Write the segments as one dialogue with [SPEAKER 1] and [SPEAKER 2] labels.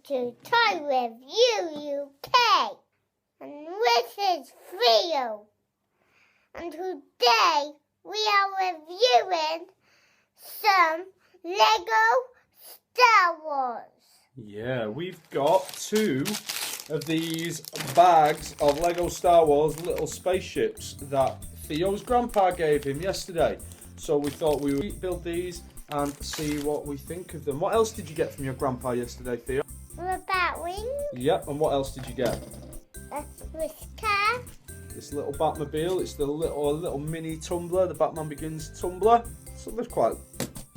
[SPEAKER 1] to Toy Review UK. And this is Theo. And today we are reviewing some Lego Star Wars.
[SPEAKER 2] Yeah, we've got 2 of these bags of Lego Star Wars little spaceships that Theo's grandpa gave him yesterday. So we thought we would build these and see what we think of them. What else did you get from your grandpa yesterday, Theo?
[SPEAKER 1] The bat wings.
[SPEAKER 2] Yep, and what else did you get?
[SPEAKER 1] A Swiss car.
[SPEAKER 2] This little Batmobile. It's the little mini tumbler, the Batman Begins tumbler. So they're quite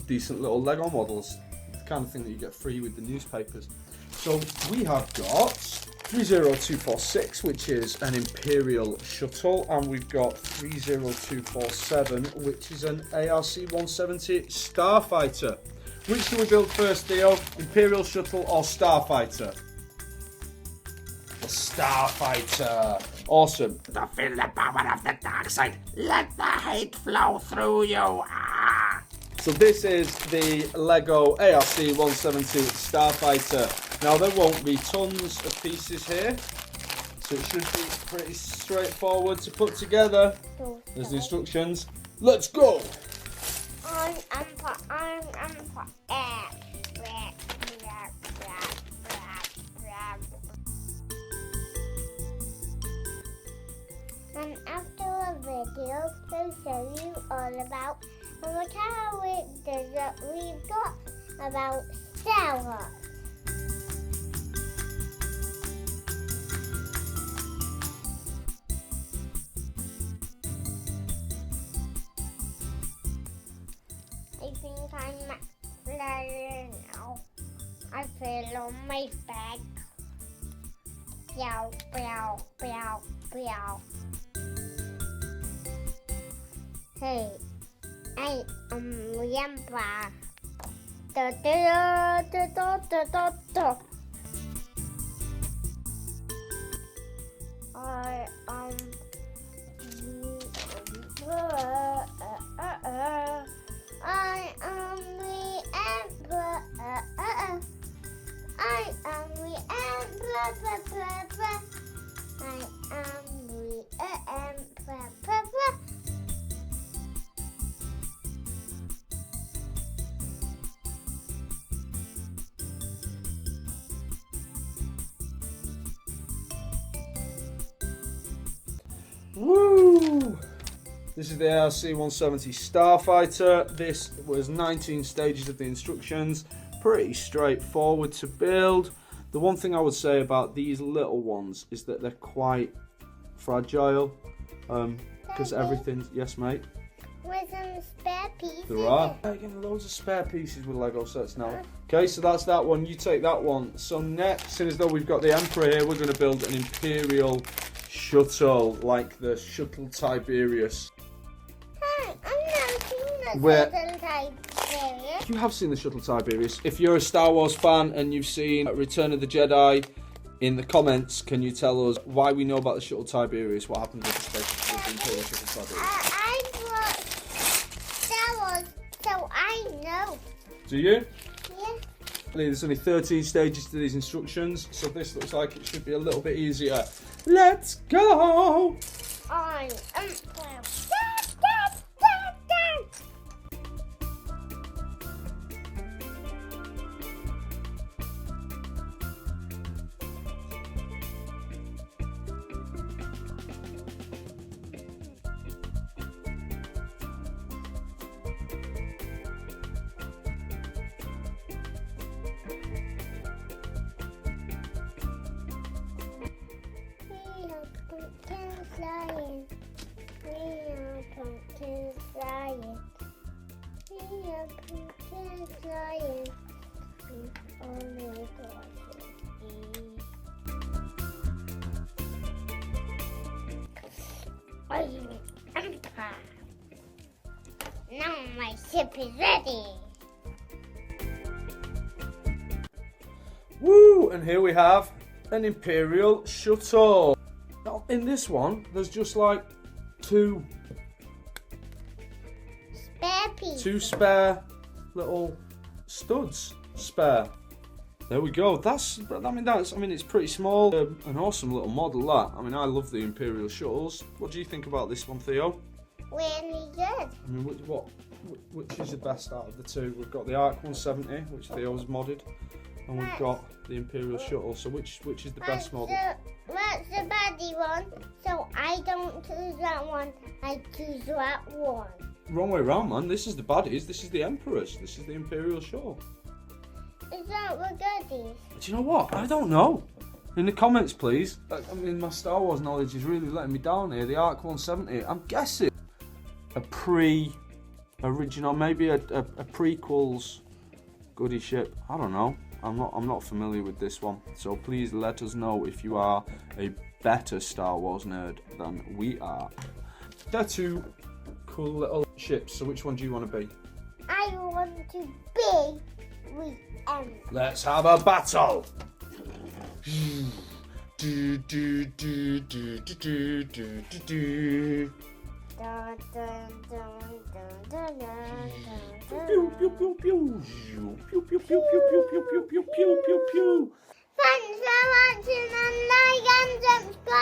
[SPEAKER 2] decent little Lego models. The kind of thing that you get free with the newspapers. So we have got 30246, which is an Imperial shuttle, and we've got 30247, which is an ARC-170 Starfighter. Which do we build first, Theo? Imperial shuttle or Starfighter? The Starfighter. Awesome.
[SPEAKER 3] To feel the power of the dark side, let the hate flow through you. Ah!
[SPEAKER 2] So this is the Lego ARC-170 Starfighter. Now there won't be tons of pieces here, so it should be pretty straightforward to put together. There's the instructions. Let's go!
[SPEAKER 1] And after a video to show you all about what we've got about Star Wars. I think I'm ready now. I feel on my back. Meow, meow, meow, meow. Hey, I remember. Da da da da da da da. I am the emperor. I am the emperor. I am the emperor.
[SPEAKER 2] Woo! This is the ARC-170 Starfighter. This was 19 stages of the instructions. Pretty straightforward to build. The one thing I would say about these little ones is that they're quite fragile. Because everything... Yes, mate?
[SPEAKER 1] With some spare pieces.
[SPEAKER 2] There are. I'm getting loads of spare pieces with Lego sets now. Okay, so that's that one. You take that one. So next, seeing as though we've got the Emperor here, we're going to build an Imperial shuttle, like the Shuttle Tiberius.
[SPEAKER 1] Hey, I've never seen the
[SPEAKER 2] Where-
[SPEAKER 1] Shuttle Tiberius.
[SPEAKER 2] You have seen the Shuttle Tiberius. If you're a Star Wars fan and you've seen Return of the Jedi, in the comments, can you tell us why we know about the Shuttle Tiberius? What happens with the space with the Imperial Shuttle Tiberius?
[SPEAKER 1] I watched Star Wars, so I know.
[SPEAKER 2] Do you?
[SPEAKER 1] Yeah.
[SPEAKER 2] There's only 13 stages to these instructions, so this looks like it should be a little bit easier. Let's go!
[SPEAKER 1] I am. Flying. We are pumpkin flying. We are pumpkin flying. Oh my gosh. I am Emperor. Now my ship is ready.
[SPEAKER 2] Woo! And here we have an Imperial shuttle. Now, in this one, there's just like two
[SPEAKER 1] Spare pieces.
[SPEAKER 2] spare little studs spare. There we go. It's pretty small. An awesome little model, that. I mean, I love the Imperial shuttles. What do you think about this one, Theo?
[SPEAKER 1] Really good.
[SPEAKER 2] I mean, which is the best out of the two? We've got the Arc 170, which Theo's modded, and we've got the Imperial shuttle. So which is the best model?
[SPEAKER 1] That's the baddie one. So I don't choose that one. I choose that one.
[SPEAKER 2] Wrong way round, man. This is the baddies. This is the Emperors. This is the Imperial shuttle.
[SPEAKER 1] Is that the goodies?
[SPEAKER 2] Do you know what? I don't know. In the comments, please. I mean, my Star Wars knowledge is really letting me down here. The Arc 170. I'm guessing a pre-original, maybe a prequels goodie ship. I don't know. I'm not familiar with this one. So please let us know if you are a better Star Wars nerd than we are. They're two cool little ships. So which one do you want to be?
[SPEAKER 1] I want to be with Emma.
[SPEAKER 2] Let's have a battle.
[SPEAKER 1] Dun, dun, dun, dun, dun, dun,
[SPEAKER 2] Pew pew pew pew. Pew pew pew pew pew pew pew pew pew pew.
[SPEAKER 1] Thanks for watching and like and subscribe.